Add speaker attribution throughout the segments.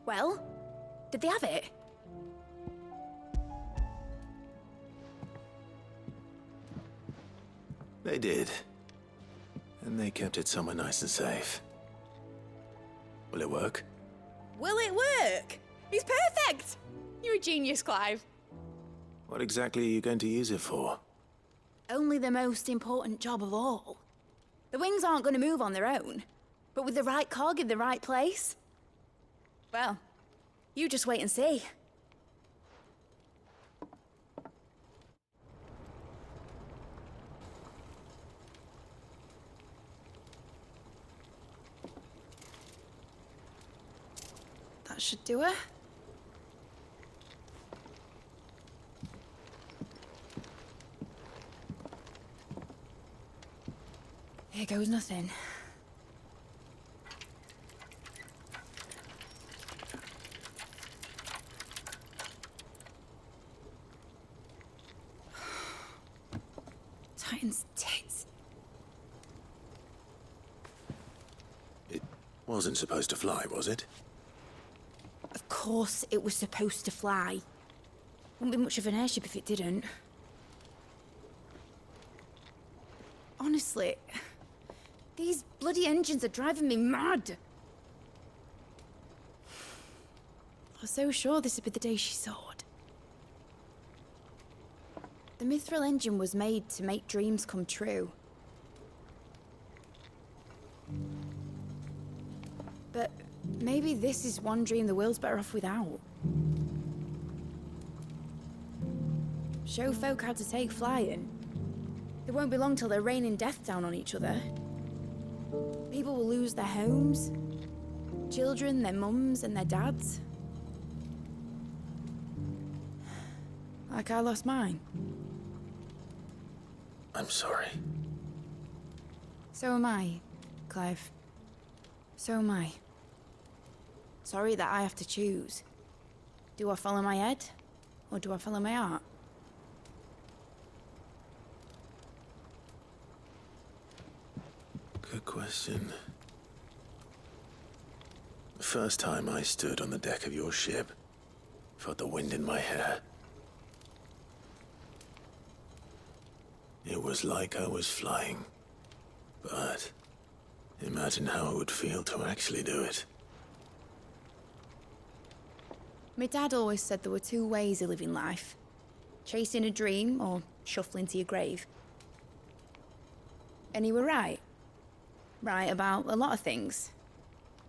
Speaker 1: Well, did they have it?
Speaker 2: They did. And they kept it somewhere nice and safe. Will it work?
Speaker 1: Will it work? It's perfect! You're a genius, Clive.
Speaker 2: What exactly are you going to use it for?
Speaker 1: Only the most important job of all. The wings aren't going to move on their own, but with the right cog in the right place. Well, you just wait and see. That should do it. Here goes nothing. Titan's tits.
Speaker 2: It wasn't supposed to fly, was it?
Speaker 1: Of course it was supposed to fly. Wouldn't be much of an airship if it didn't. Honestly, these bloody engines are driving me mad. I was so sure this would be the day she soared. The mithril engine was made to make dreams come true. But maybe this is one dream the world's better off without. Show folk how to take flying. It won't be long till they're raining death down on each other. People will lose their homes. Children, their mums and their dads. Like I lost mine.
Speaker 2: I'm sorry.
Speaker 1: So am I, Clive. So am I. Sorry that I have to choose. Do I follow my head, or do I follow my heart?
Speaker 2: Good question. The first time I stood on the deck of your ship, felt the wind in my hair. It was like I was flying. But imagine how it would feel to actually do it.
Speaker 1: My dad always said there were two ways of living life. Chasing a dream or shuffling to your grave. And he were right. Right about a lot of things.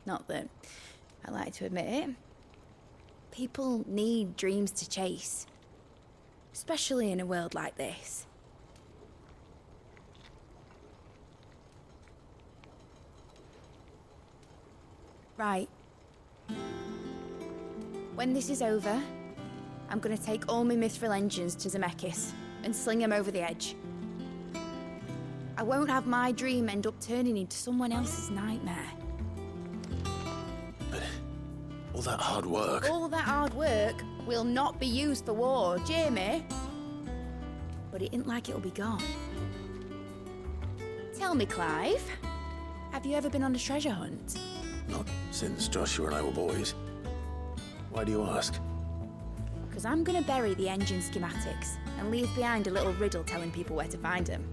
Speaker 1: Not that I like to admit it. People need dreams to chase. Especially in a world like this. Right. When this is over, I'm gonna take all my mithril engines to Zemeckis and sling them over the edge. I won't have my dream end up turning into someone else's nightmare.
Speaker 2: But all that hard work...
Speaker 1: All that hard work will not be used for war, Jamie. But it ain't like it'll be gone. Tell me, Clive, have you ever been on a treasure hunt?
Speaker 2: Not since Joshua and I were boys. Why do you ask?
Speaker 1: Because I'm gonna bury the engine schematics and leave behind a little riddle telling people where to find them.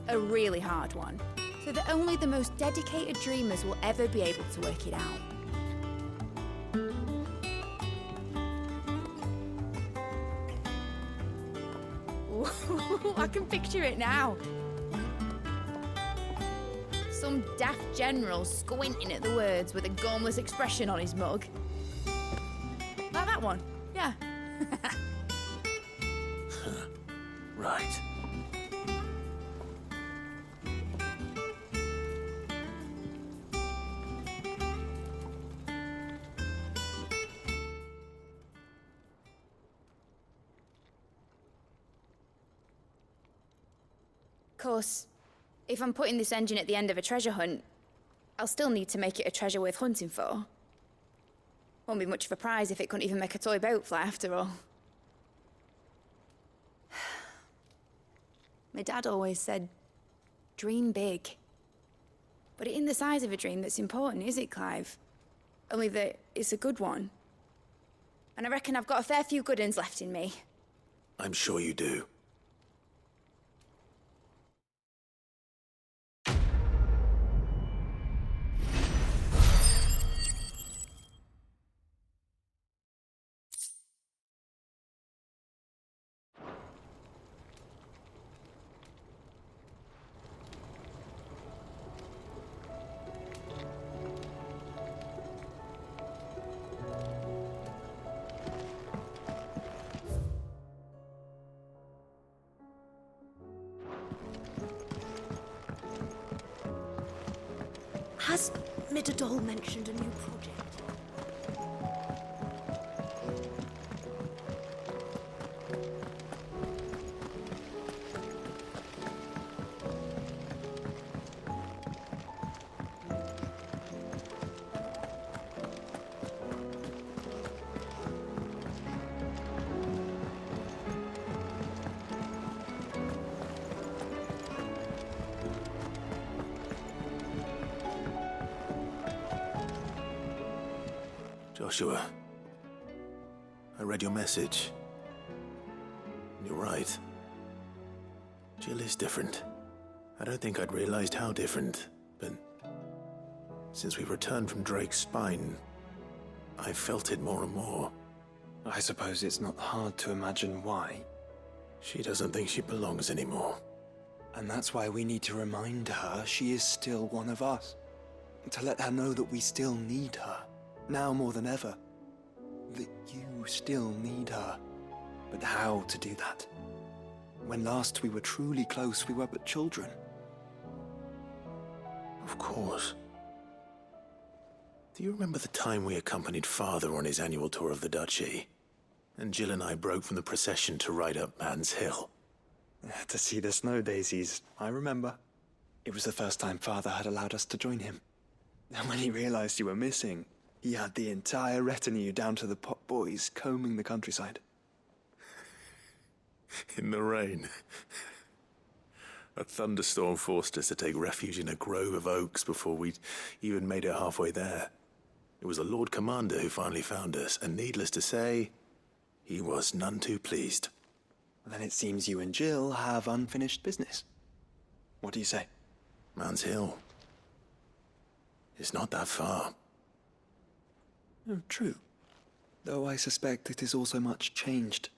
Speaker 1: A really hard one, so that only the most dedicated dreamers will ever be able to work it out. Ooh, I can picture it now. Some daft general squinting at the words with a gormless expression on his mug. Like that one, yeah.
Speaker 2: Right.
Speaker 1: Of course, if I'm putting this engine at the end of a treasure hunt, I'll still need to make it a treasure worth hunting for. Won't be much of a prize if it couldn't even make a toy boat fly after all. My dad always said, dream big. But it isn't the size of a dream that's important, is it, Clive? Only that it's a good one. And I reckon I've got a fair few good uns left in me.
Speaker 2: I'm sure you do.
Speaker 3: Has Mitterdol mentioned a new project?
Speaker 2: Joshua, I read your message. You're right. Jill is different. I don't think I'd realized how different, but since we returned from Drake's spine, I've felt it more and more.
Speaker 4: I suppose it's not hard to imagine why.
Speaker 2: She doesn't think she belongs anymore.
Speaker 4: And that's why we need to remind her she is still one of us. To let her know that we still need her. Now more than ever. That you still need her. But how to do that? When last we were truly close, we were but children.
Speaker 2: Of course. Do you remember the time we accompanied Father on his annual tour of the Duchy? And Jill and I broke from the procession to ride up Man's Hill.
Speaker 4: To see the snow daisies, I remember. It was the first time Father had allowed us to join him. And when he realized you were missing, he had the entire retinue down to the pot boys combing the countryside.
Speaker 2: In the rain. A thunderstorm forced us to take refuge in a grove of oaks before we'd even made it halfway there. It was the Lord Commander who finally found us, and needless to say, he was none too pleased.
Speaker 4: Then it seems you and Jill have unfinished business. What do you say?
Speaker 2: Man's Hill. It's not that far.
Speaker 4: Oh, true. Though I suspect it is also much changed.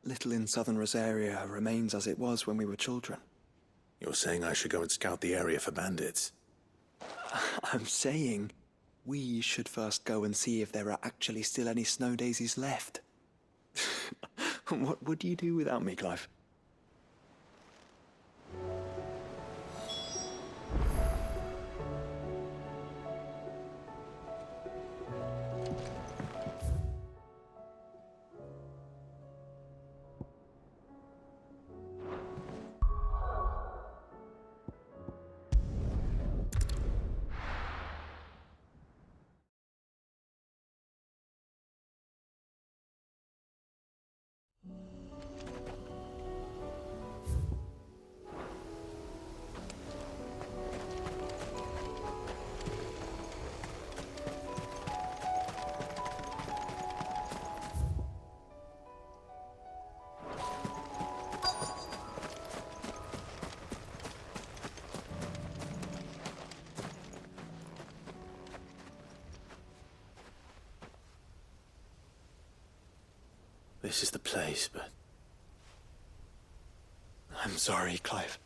Speaker 4: Little in southern Rosaria remains as it was when we were children.
Speaker 2: You're saying I should go and scout the area for bandits?
Speaker 4: I'm saying we should first go and see if there are actually still any snow daisies left. What would you do without me, Clive?
Speaker 2: This is the place, but
Speaker 4: I'm sorry, Clive.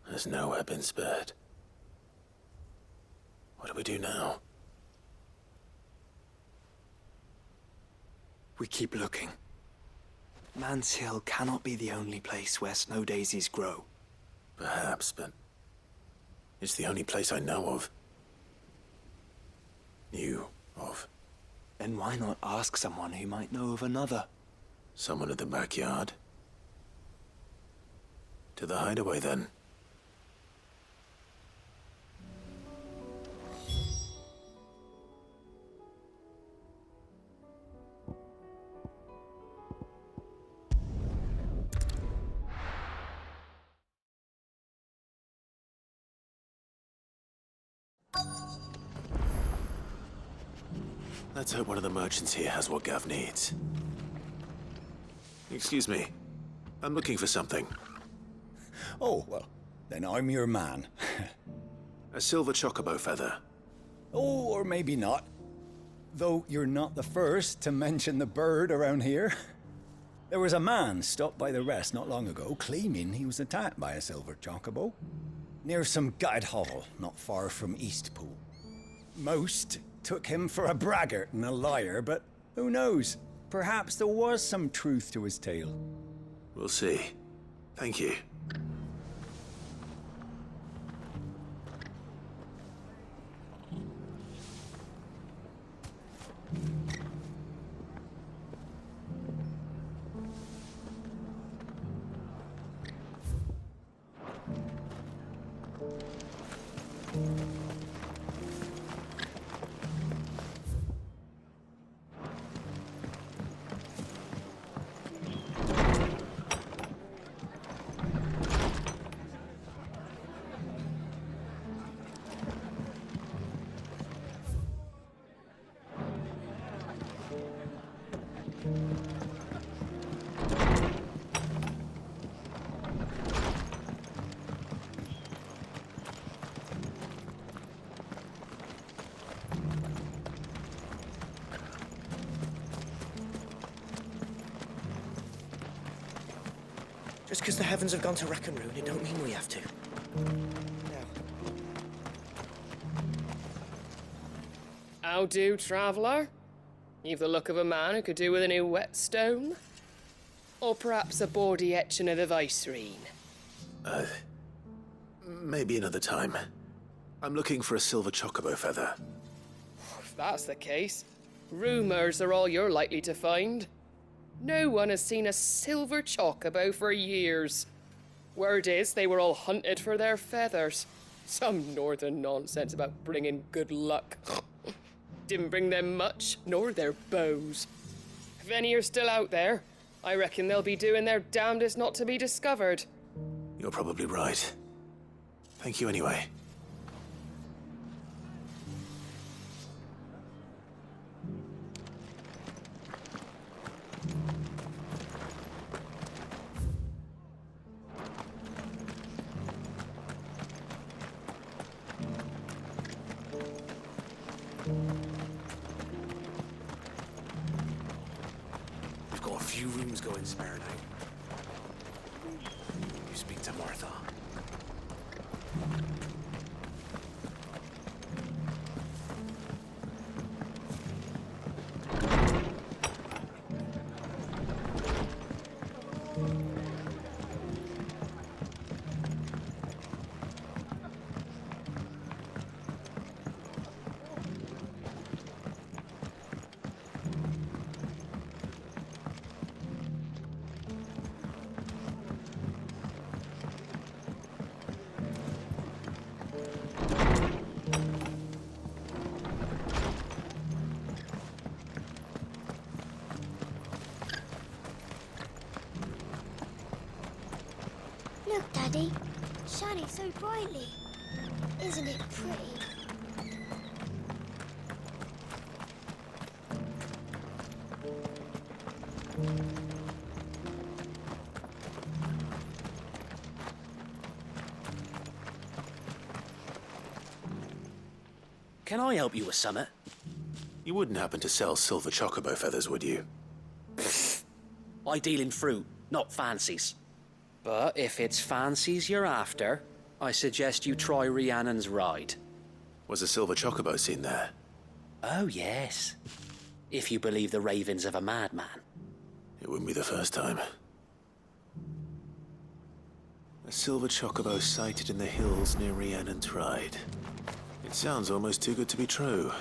Speaker 2: there's nowhere been spared. What do we do now?
Speaker 4: We keep looking. Man's Hill cannot be the only place where snow daisies grow.
Speaker 2: Perhaps, but it's the only place I know of. Knew of.
Speaker 4: Then why not ask someone who might know of another?
Speaker 2: Someone in the backyard? To the hideaway, then. Let's hope one of the merchants here has what Gav needs. Excuse me. I'm looking for something.
Speaker 5: Oh, well, then I'm your man.
Speaker 2: A silver chocobo feather.
Speaker 5: Oh, or maybe not. Though you're not the first to mention the bird around here. There was a man stopped by the rest not long ago claiming he was attacked by a silver chocobo. Near some gutted hovel not far from Eastpool. Most took him for a braggart and a liar, but who knows? Perhaps there was some truth to his tale.
Speaker 2: We'll see. Thank you.
Speaker 6: Just because the heavens have gone to wreck and ruin, it don't mean we have to.
Speaker 7: How do, traveller? You've the look of a man who could do with a new whetstone. Or perhaps a bawdy etching of the Vicereine.
Speaker 2: Maybe another time. I'm looking for a silver chocobo feather.
Speaker 7: If that's the case, rumours are all you're likely to find. No one has seen a silver chocobo for years. Word is they were all hunted for their feathers. Some northern nonsense about bringing good luck. Didn't bring them much, nor their bows. If any are still out there, I reckon they'll be doing their damnedest not to be discovered.
Speaker 2: You're probably right. Thank you anyway.
Speaker 6: We've got a few rooms going spare now. You speak to Martha.
Speaker 8: Look, Daddy. Shining so brightly. Isn't it pretty?
Speaker 6: Can I help you with summit?
Speaker 2: You wouldn't happen to sell silver chocobo feathers, would you?
Speaker 6: I deal in fruit, not fancies. But if it's fancies you're after, I suggest you try Rhiannon's ride.
Speaker 2: Was a silver chocobo seen there?
Speaker 6: Oh, yes. If you believe the ravings of a madman.
Speaker 2: It wouldn't be the first time. A silver chocobo sighted in the hills near Rhiannon's Ride. It sounds almost too good to be true.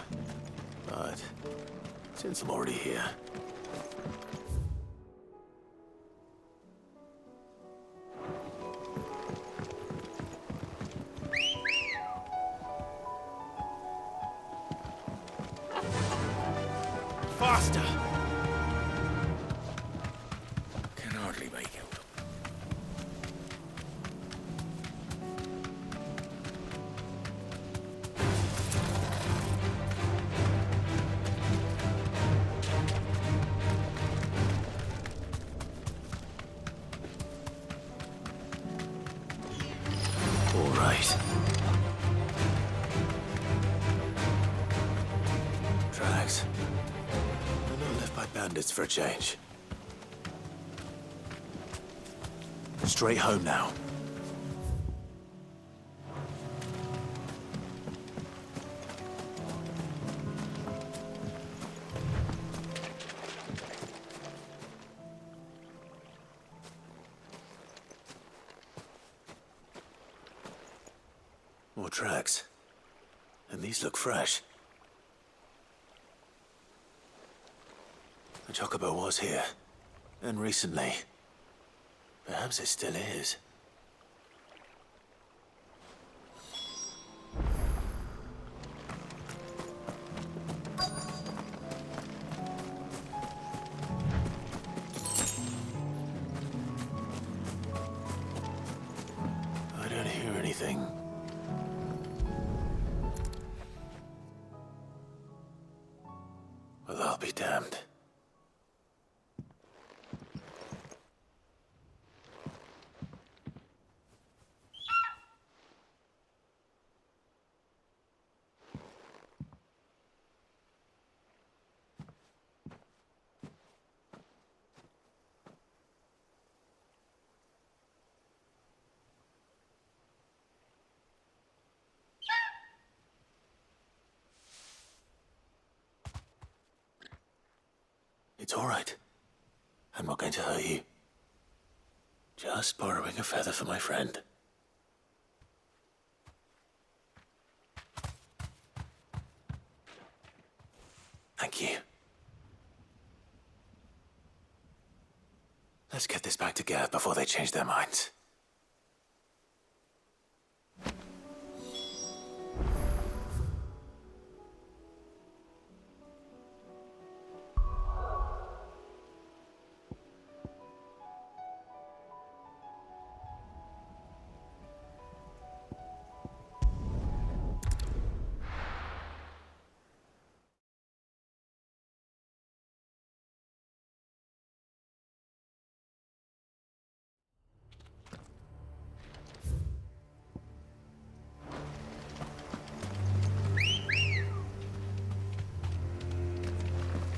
Speaker 2: But since I'm already here...
Speaker 6: Faster! Can hardly make out.
Speaker 2: bandits for a change. Straight home now. More tracks. And these look fresh. The chocobo was here. And recently. Perhaps it still is. I don't hear anything. Well, I'll be damned. It's all right. I'm not going to hurt you. Just borrowing a feather for my friend. Thank you. Let's get this back to Gav before they change their minds.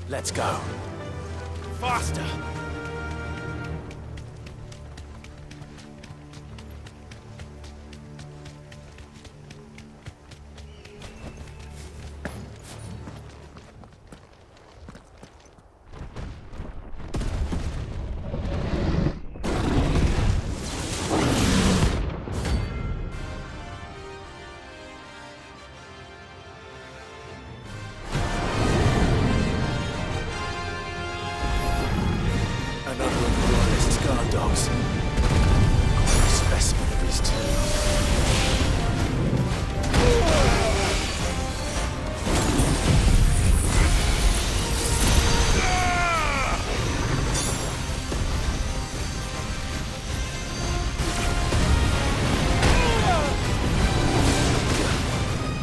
Speaker 2: Let's go. Faster! Dogs. Specimen of his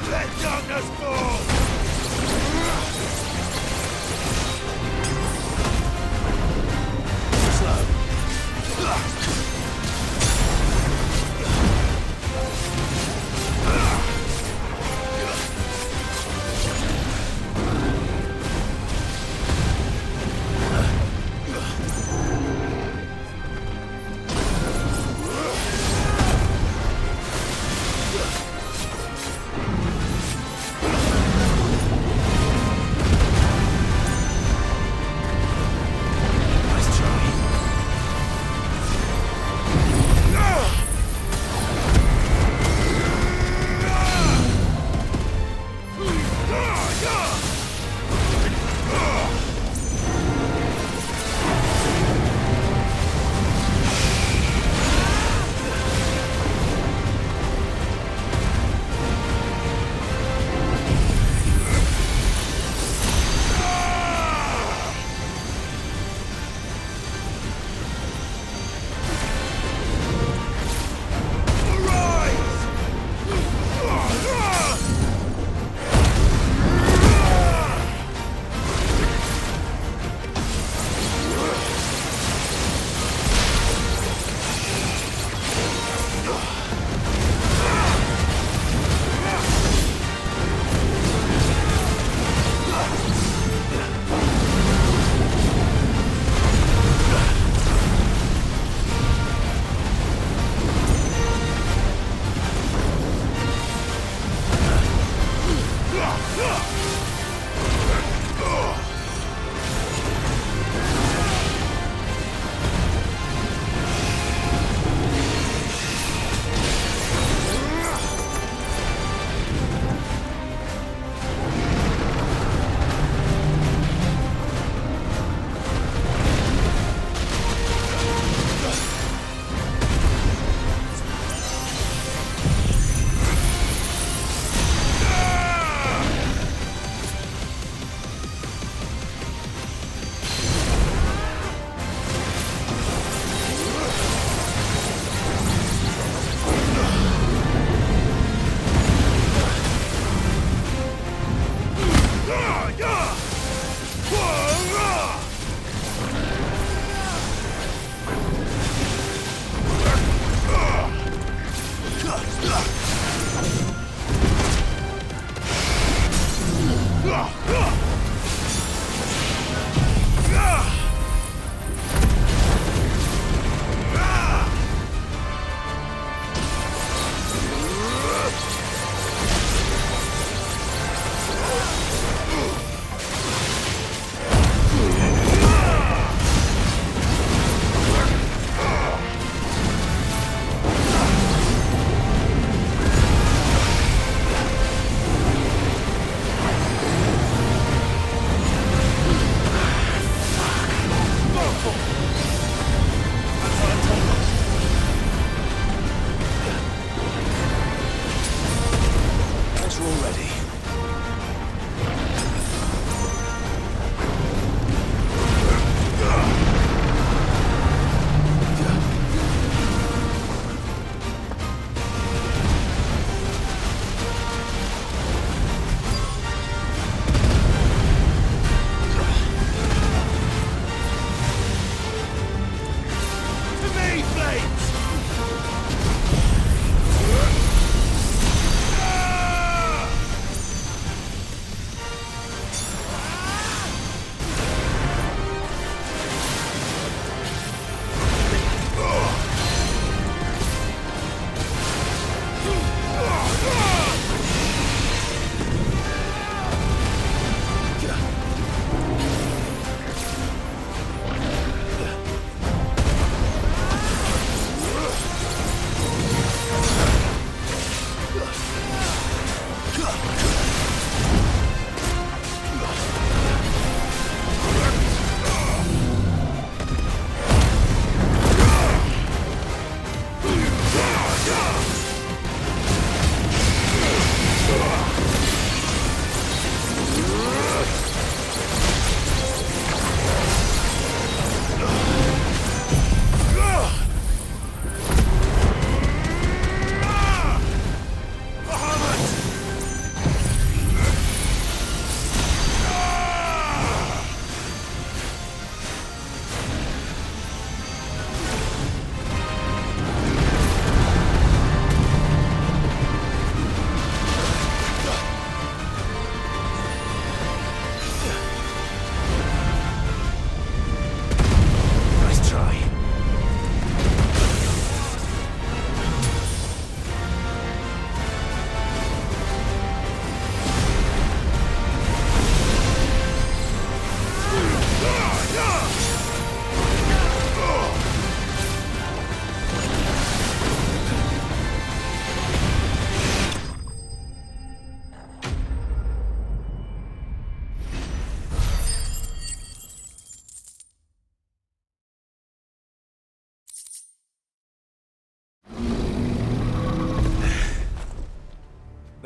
Speaker 2: Let darkness fall! Slow.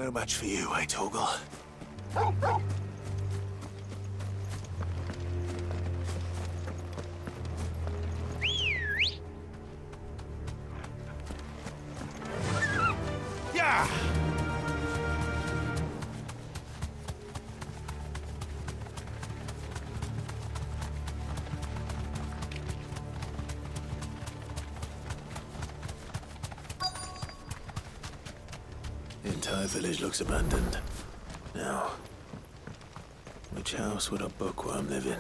Speaker 2: No match for you, eh, Torgal? Yeah! The entire village looks abandoned. Now, which house would a bookworm live in?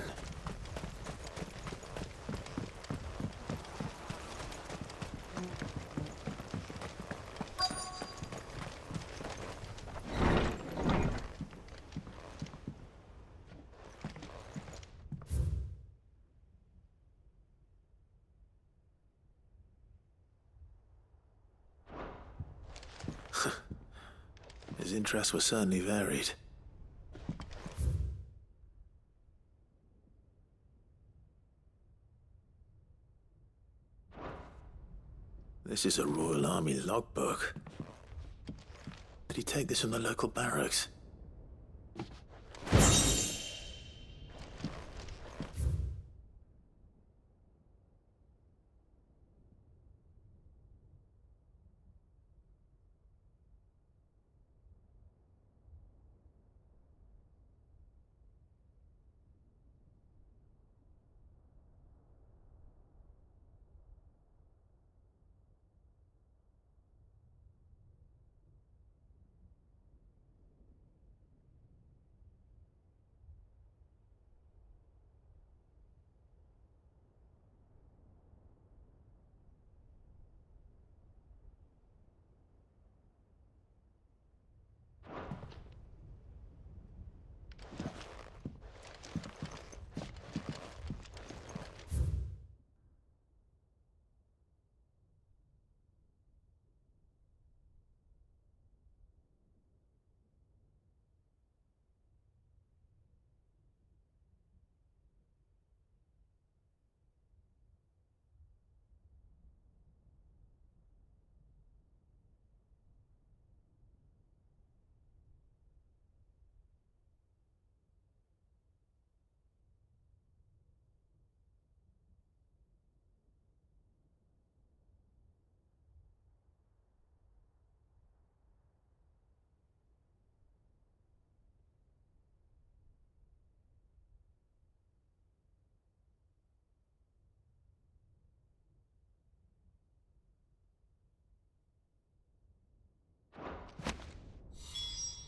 Speaker 2: His interests were certainly varied. This is a Royal Army logbook. Did he take this from the local barracks?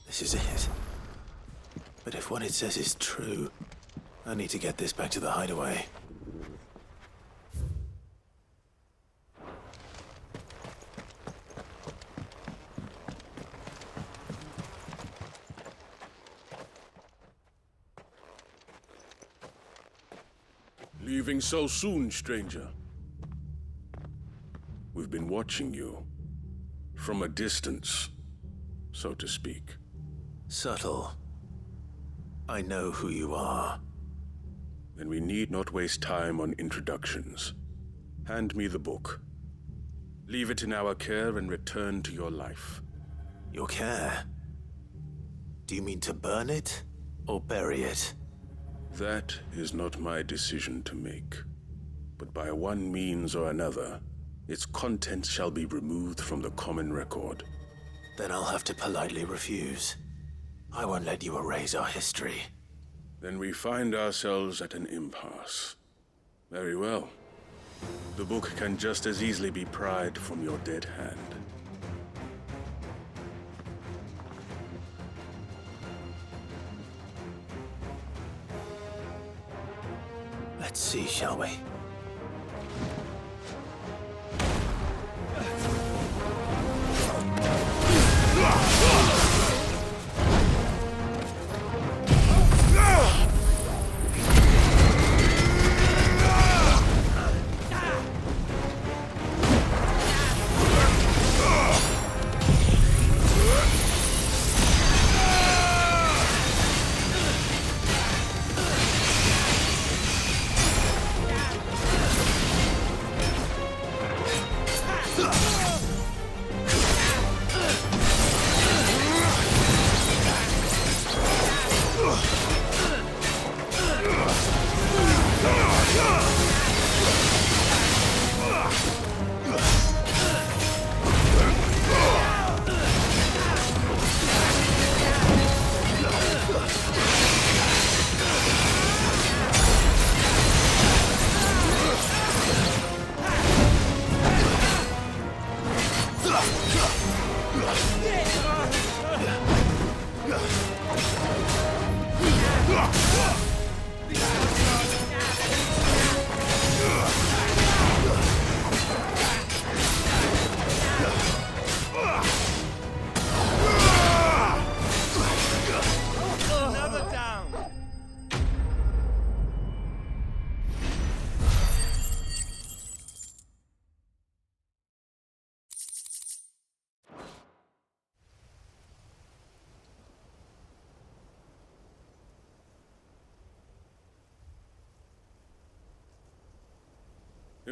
Speaker 2: This is it. But if what it says is true, I need to get this back to the hideaway.
Speaker 9: Leaving so soon, stranger? We've been watching you. From a distance, so to speak.
Speaker 2: Subtle. I know who you are.
Speaker 9: Then we need not waste time on introductions. Hand me the book. Leave it in our care and return to your life.
Speaker 2: Your care? Do you mean to burn it or bury it?
Speaker 9: That is not my decision to make. But by one means or another, its contents shall be removed from the common record.
Speaker 2: Then I'll have to politely refuse. I won't let you erase our history.
Speaker 9: Then we find ourselves at an impasse. Very well. The book can just as easily be pried from your dead hand.
Speaker 2: Let's see, shall we?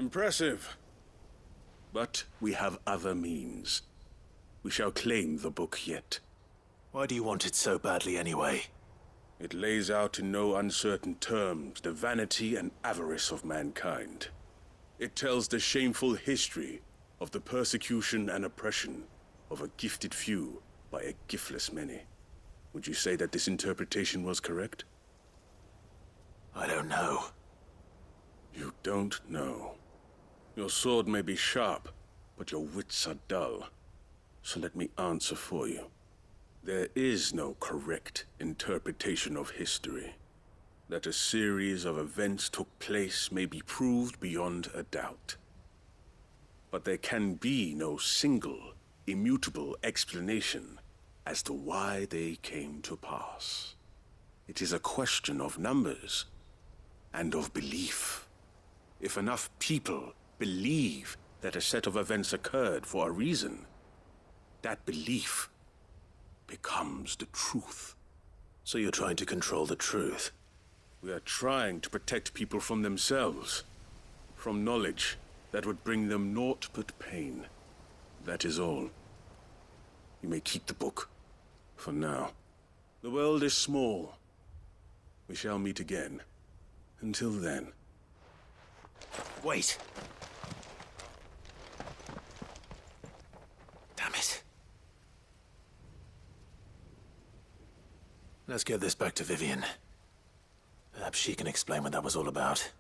Speaker 9: Impressive. But we have other means. We shall claim the book yet.
Speaker 2: Why do you want it so badly anyway?
Speaker 9: It lays out in no uncertain terms the vanity and avarice of mankind. It tells the shameful history of the persecution and oppression of a gifted few by a giftless many. Would you say that this interpretation was correct?
Speaker 2: I don't know.
Speaker 9: You don't know. Your sword may be sharp, but your wits are dull. So let me answer for you. There is no correct interpretation of history. That a series of events took place may be proved beyond a doubt. But there can be no single, immutable explanation as to why they came to pass. It is a question of numbers and of belief. If enough people believe that a set of events occurred for a reason, that belief becomes the truth.
Speaker 2: So you're trying to control the truth?
Speaker 9: We are trying to protect people from themselves, from knowledge that would bring them naught but pain. That is all. You may keep the book, for now. The world is small. We shall meet again. Until then.
Speaker 2: Wait! Damn it. Let's get this back to Vivian. Perhaps she can explain what that was all about.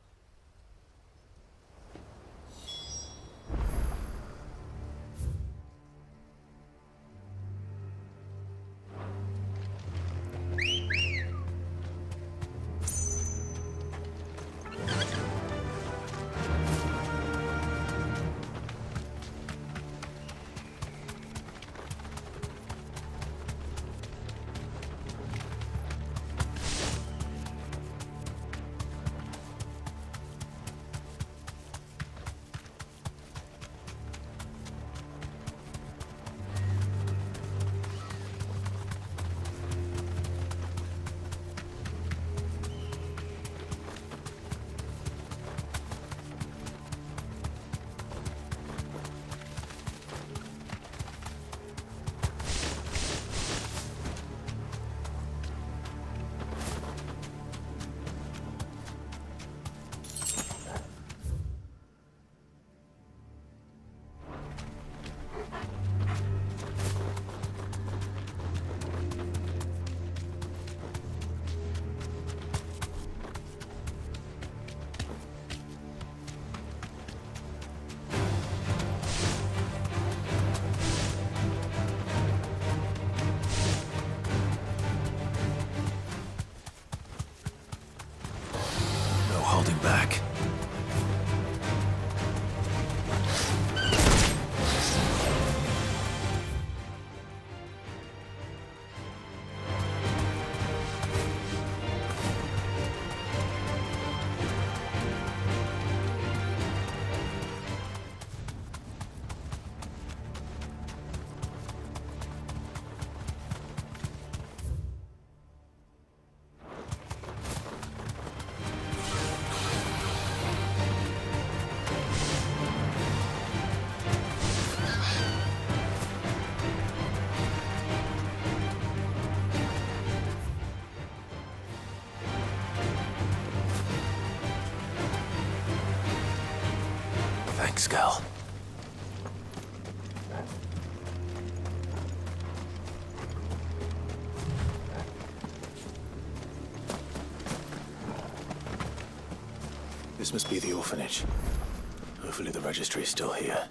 Speaker 2: Holding back. Thanks, Gal. This must be the orphanage. Hopefully the registry is still here.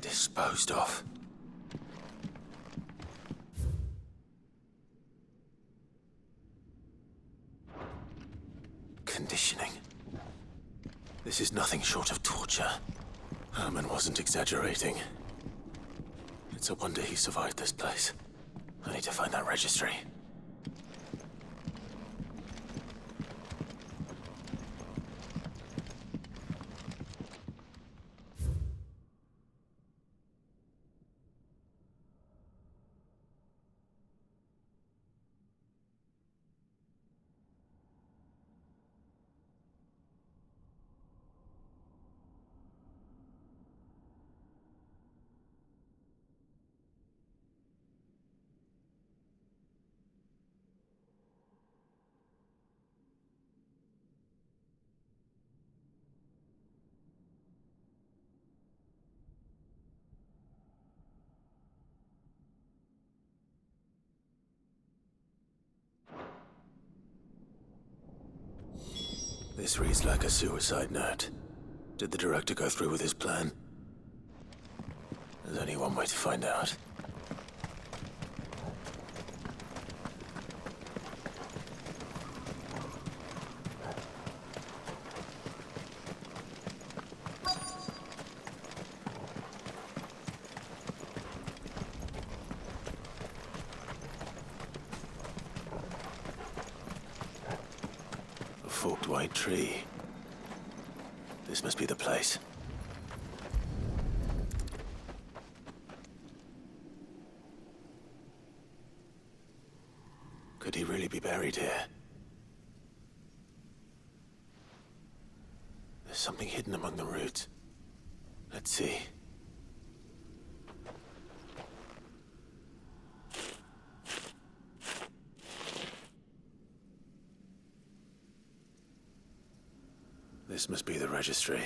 Speaker 2: Disposed of. Conditioning. This is nothing short of torture. Herman wasn't exaggerating. It's a wonder he survived this place. I need to find that registry. This reads like a suicide note. Did the director go through with his plan? There's only one way to find out. Forked white tree. This must be the place. Could he really be buried here? There's something hidden among the roots. Let's see. This must be the registry.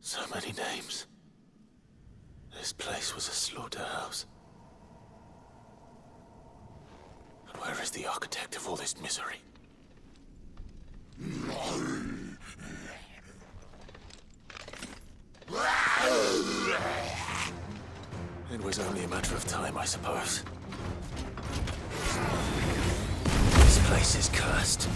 Speaker 2: So many names. This place was a slaughterhouse. Where is the architect of all this misery? It was only a matter of time, I suppose. This place is cursed.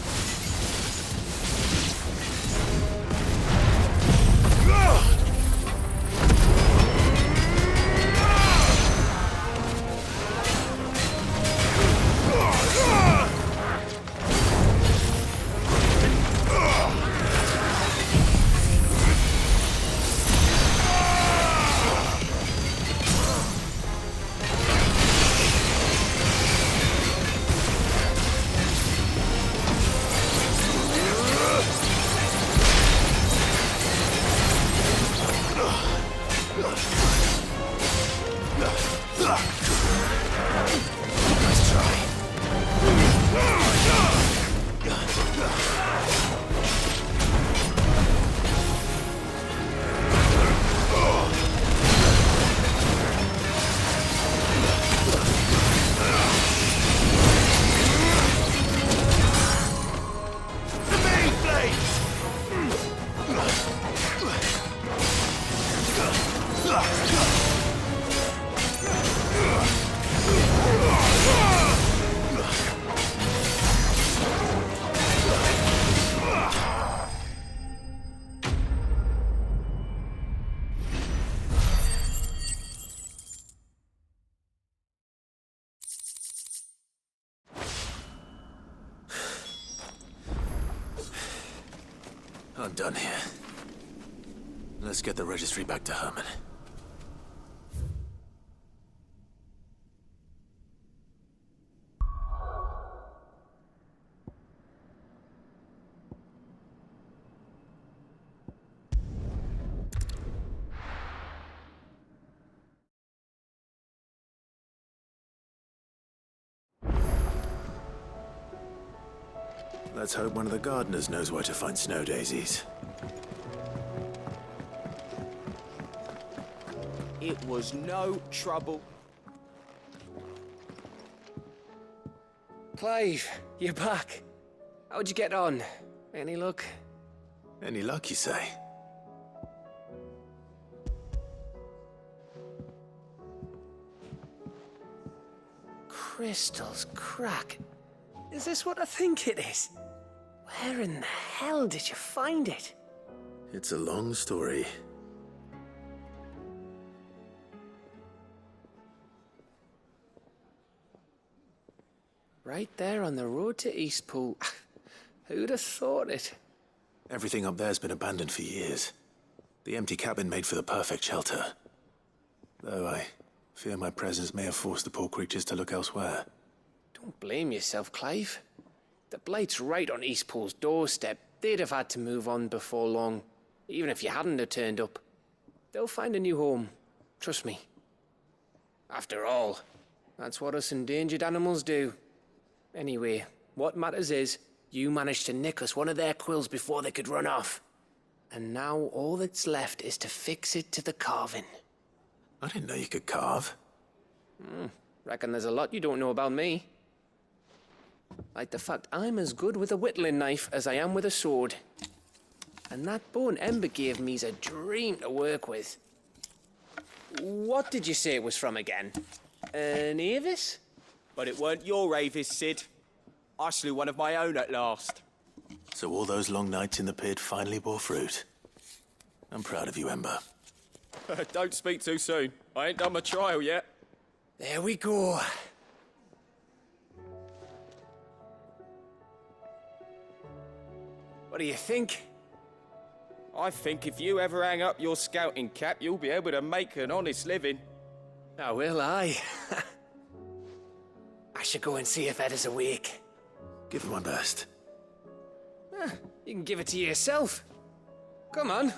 Speaker 2: I'm done here. Let's get the registry back to Herman. Let's hope one of the gardeners knows where to find snow daisies.
Speaker 10: It was no trouble.
Speaker 6: Clive, you're back. How'd you get on? Any luck?
Speaker 2: Any luck, you say?
Speaker 6: Crystals crack. Is this what I think it is? Where in the hell did you find it?
Speaker 2: It's a long story.
Speaker 6: Right there on the road to Eastpool. Who'd have thought it?
Speaker 2: Everything up there's been abandoned for years. The empty cabin made for the perfect shelter. Though I fear my presence may have forced the poor creatures to look elsewhere.
Speaker 6: Don't blame yourself, Clive. The Blight's right on Eastpool's doorstep. They'd have had to move on before long, even if you hadn't have turned up. They'll find a new home. Trust me. After all, that's what us endangered animals do. Anyway, what matters is, you managed to nick us one of their quills before they could run off. And now all that's left is to fix it to the carving.
Speaker 2: I didn't know you could carve.
Speaker 6: Reckon there's a lot you don't know about me. Like the fact I'm as good with a whittling knife as I am with a sword. And that bone Ember gave me's a dream to work with. What did you say it was from again? An Avis?
Speaker 10: But it weren't your Avis, Sid. I slew one of my own at last.
Speaker 2: So all those long nights in the pit finally bore fruit. I'm proud of you, Ember.
Speaker 10: Don't speak too soon. I ain't done my trial yet.
Speaker 6: There we go. What do you think?
Speaker 10: I think if you ever hang up your scouting cap, you'll be able to make an honest living.
Speaker 6: Oh, will I? I should go and see if Ed is awake.
Speaker 2: Give it my best.
Speaker 6: You can give it to yourself. Come on.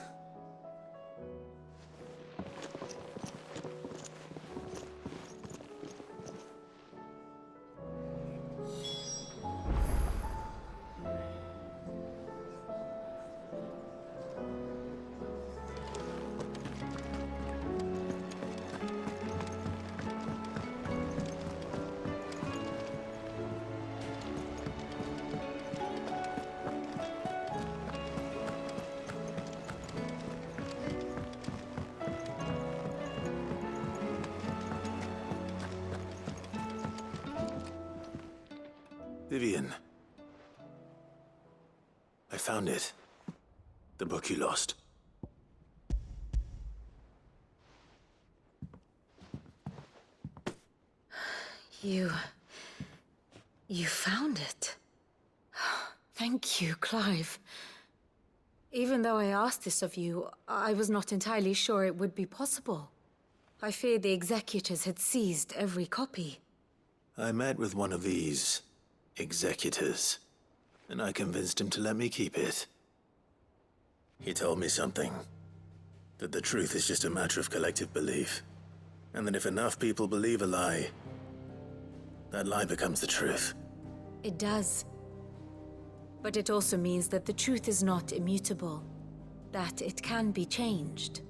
Speaker 2: Vivian. I found it. The book you lost.
Speaker 11: You found it. Thank you, Clive. Even though I asked this of you, I was not entirely sure it would be possible. I feared the executors had seized every copy.
Speaker 2: I met with one of these executors, and I convinced him to let me keep it. He told me something. That the truth is just a matter of collective belief. And that if enough people believe a lie, that lie becomes the truth.
Speaker 11: It does. But it also means that the truth is not immutable. That it can be changed.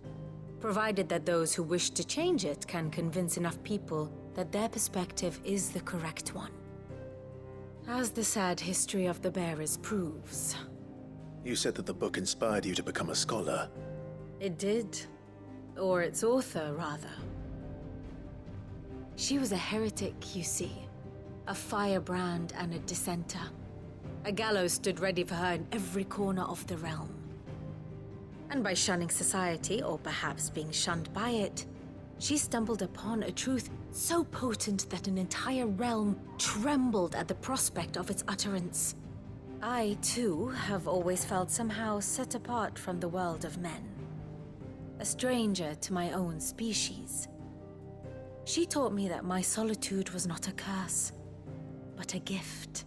Speaker 11: Provided that those who wish to change it can convince enough people that their perspective is the correct one. As the sad history of the bearers proves.
Speaker 2: You said that the book inspired you to become a scholar.
Speaker 11: It did. Or its author, rather. She was a heretic, you see. A firebrand and a dissenter. A gallows stood ready for her in every corner of the realm. And by shunning society, or perhaps being shunned by it, she stumbled upon a truth so potent that an entire realm trembled at the prospect of its utterance. I, too, have always felt somehow set apart from the world of men. A stranger to my own species. She taught me that my solitude was not a curse, but a gift.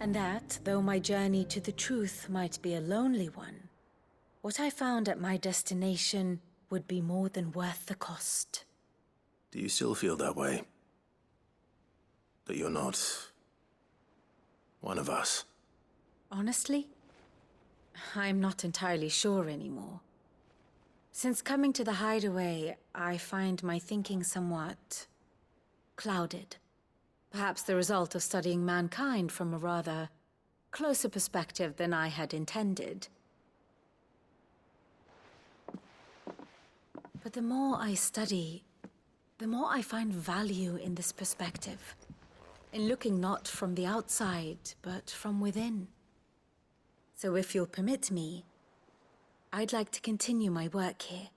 Speaker 11: And that, though my journey to the truth might be a lonely one, what I found at my destination would be more than worth the cost.
Speaker 2: Do you still feel that way? That you're not one of us?
Speaker 11: Honestly, I'm not entirely sure anymore. Since coming to the hideaway, I find my thinking somewhat clouded. Perhaps the result of studying mankind from a rather closer perspective than I had intended. But the more I study, the more I find value in this perspective. In looking not from the outside, but from within. So if you'll permit me, I'd like to continue my work here.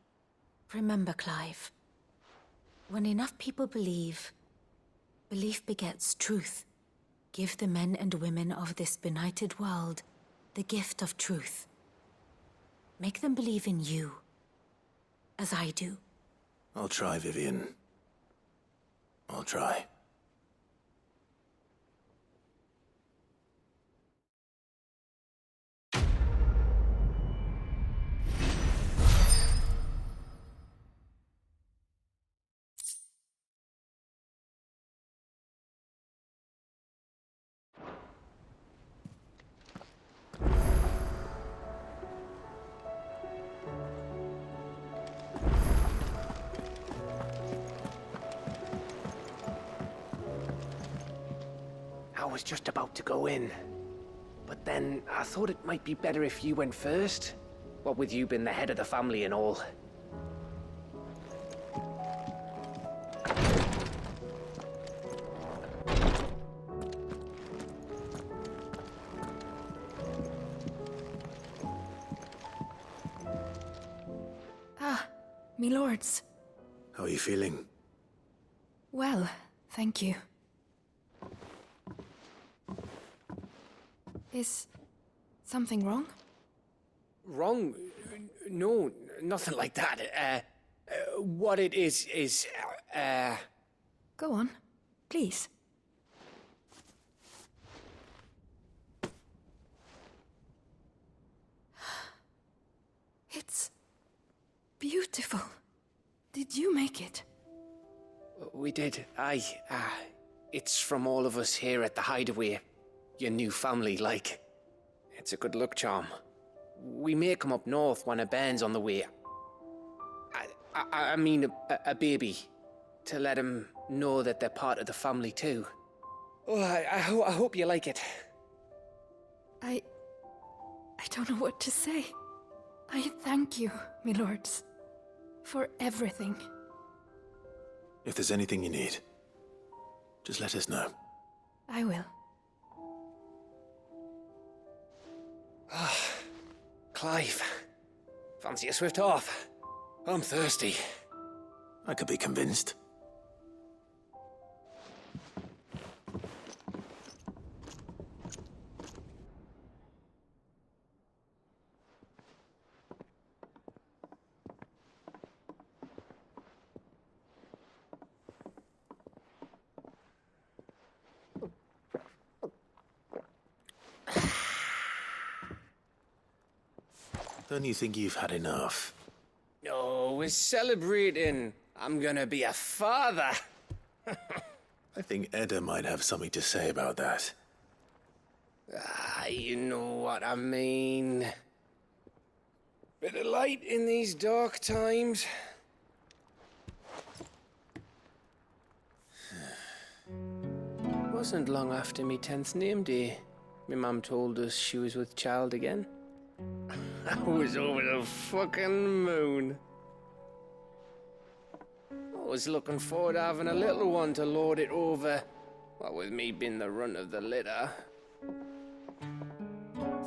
Speaker 11: Remember, Clive, when enough people believe, belief begets truth. Give the men and women of this benighted world the gift of truth. Make them believe in you, as I do.
Speaker 2: I'll try, Vivian. I'll try.
Speaker 6: I was just about to go in. But then I thought it might be better if you went first. What with you being the head of the family and all.
Speaker 3: Ah, me lords.
Speaker 2: How are you feeling?
Speaker 3: Well, thank you. Is something wrong?
Speaker 6: Wrong? No, nothing like that. What it is,
Speaker 3: Go on, please. It's beautiful. Did you make it?
Speaker 6: We did. It's from all of us here at the Hideaway. Your new family, like. It's a good luck charm. We may come up north when a band's on the way. I mean a baby. To let him know that they're part of the family too. Oh, I hope you like it.
Speaker 3: I don't know what to say. I thank you, my lords, for everything.
Speaker 2: If there's anything you need, just let us know.
Speaker 3: I will.
Speaker 6: Clive, fancy a swift off? I'm thirsty.
Speaker 2: I could be convinced. Don't you think you've had enough?
Speaker 6: No, we're celebrating. I'm gonna be a father.
Speaker 2: I think Edda might have something to say about that.
Speaker 6: You know what I mean. Bit of light in these dark times. Wasn't long after me 10th name day. My mum told us she was with child again. I was over the fucking moon. I was looking forward to having a little one to lord it over. What with me being the runt of the litter.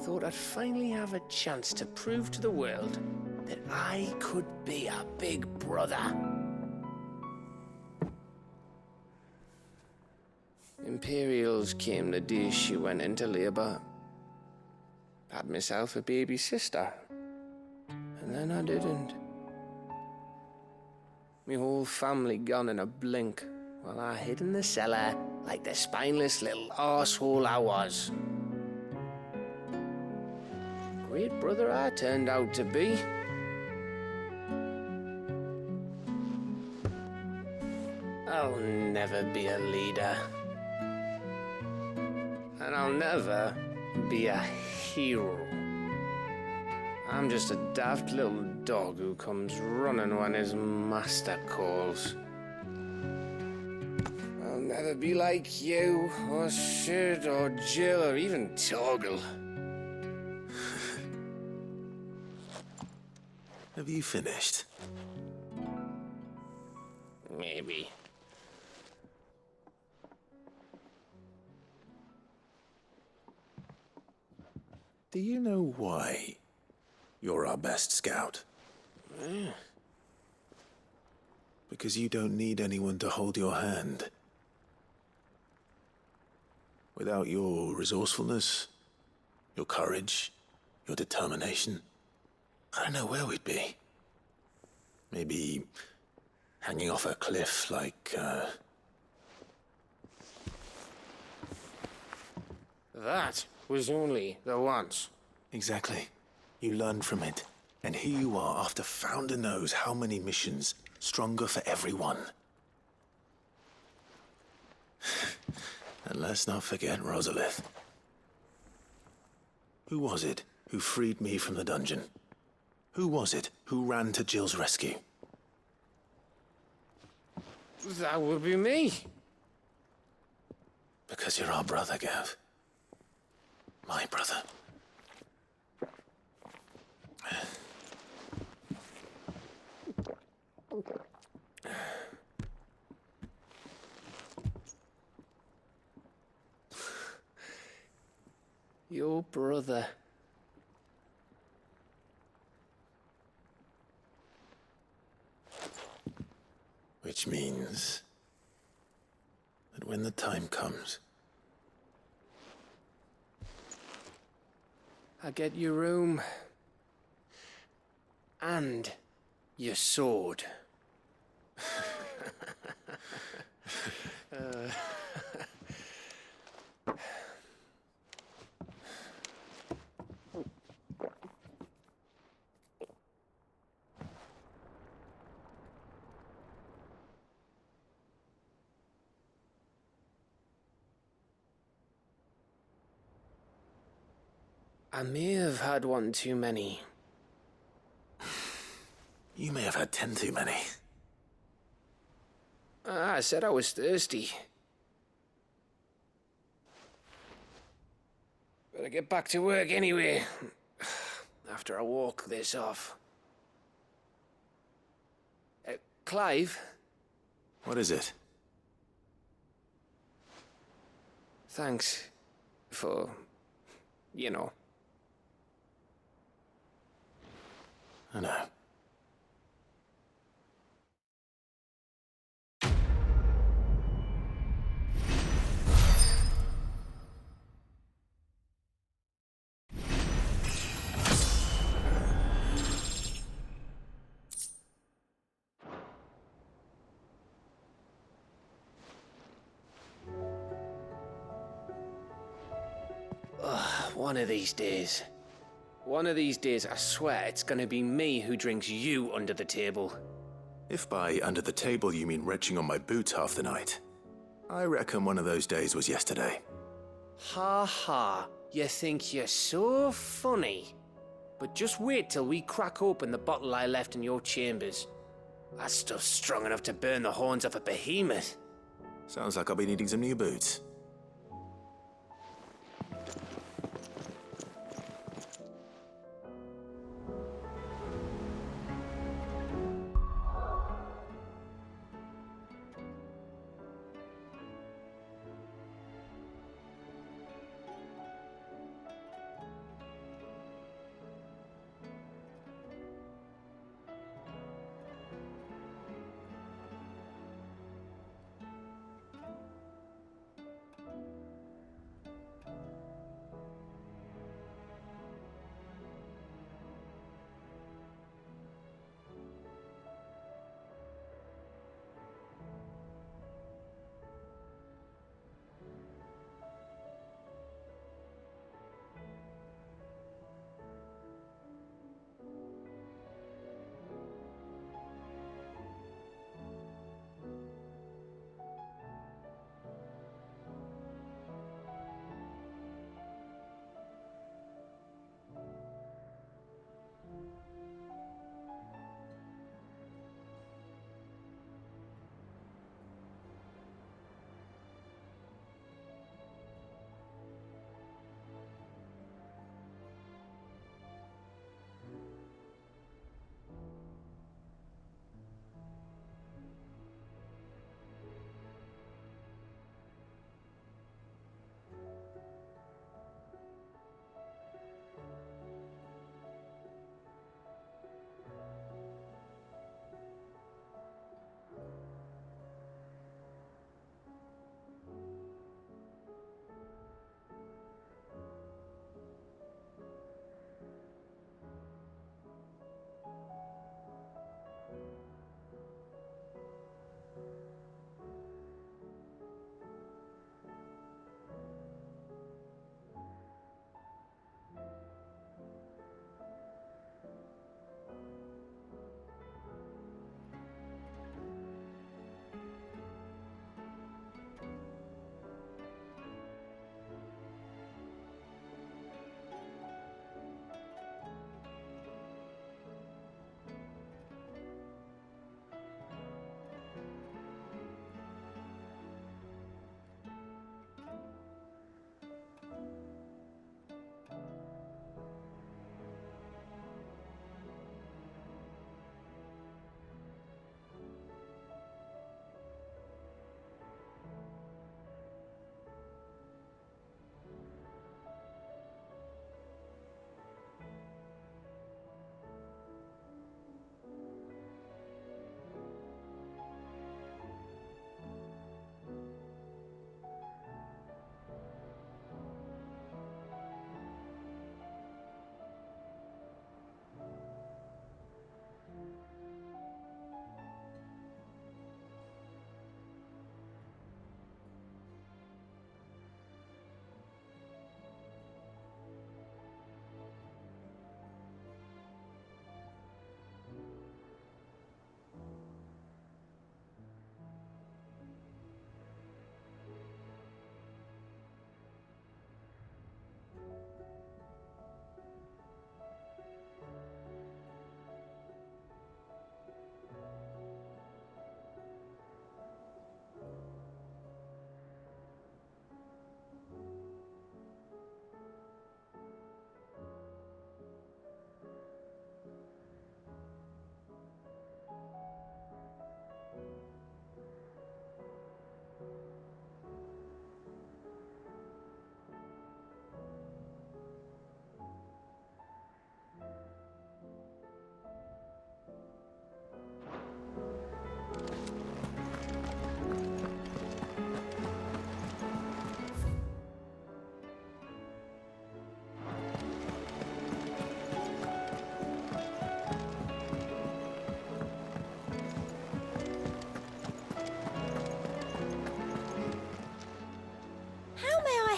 Speaker 6: Thought I'd finally have a chance to prove to the world that I could be a big brother. Imperials came the day she went into labour. Had myself a baby sister. And then I didn't. My whole family gone in a blink, while I hid in the cellar like the spineless little arsehole I was. Great brother I turned out to be. I'll never be a leader. And I'll never be a hero. I'm just a daft little dog who comes running when his master calls. I'll never never be like you, or Sid, or Jill, or even Torgal.
Speaker 2: Have you finished?
Speaker 6: Maybe.
Speaker 2: Do you know why you're our best scout? Because you don't need anyone to hold your hand. Without your resourcefulness, your courage, your determination, I don't know where we'd be. Maybe hanging off a cliff like,
Speaker 6: That was only the once.
Speaker 2: Exactly. You learned from it. And here you are after Founder knows how many missions, stronger for everyone. And let's not forget Rosalith. Who was it who freed me from the dungeon? Who was it who ran to Jill's rescue?
Speaker 6: That would be me.
Speaker 2: Because you're our brother, Gav. My brother.
Speaker 6: Your brother.
Speaker 2: Which means that when the time comes,
Speaker 6: I get your room. And your sword. I may have had one too many.
Speaker 2: you may have had 10 too many.
Speaker 6: I said I was thirsty. Better get back to work anyway. After I walk this off. Clive?
Speaker 2: What is it?
Speaker 6: Thanks for, you know.
Speaker 2: I know.
Speaker 6: One of these days. One of these days, I swear, it's gonna be me who drinks you under the table.
Speaker 2: If by under the table you mean retching on my boots half the night, I reckon one of those days was yesterday.
Speaker 6: Ha ha, you think you're so funny. But just wait till we crack open the bottle I left in your chambers. That stuff's strong enough to burn the horns off a behemoth.
Speaker 2: Sounds like I'll be needing some new boots.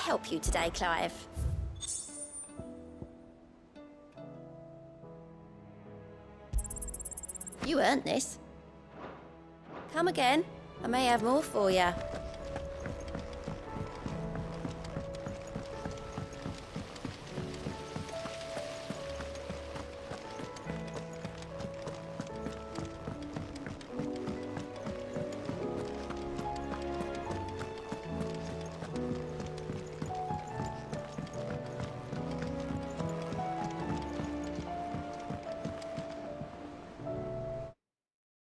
Speaker 1: help you today, Clive? You earned this. Come again. I may have more for you.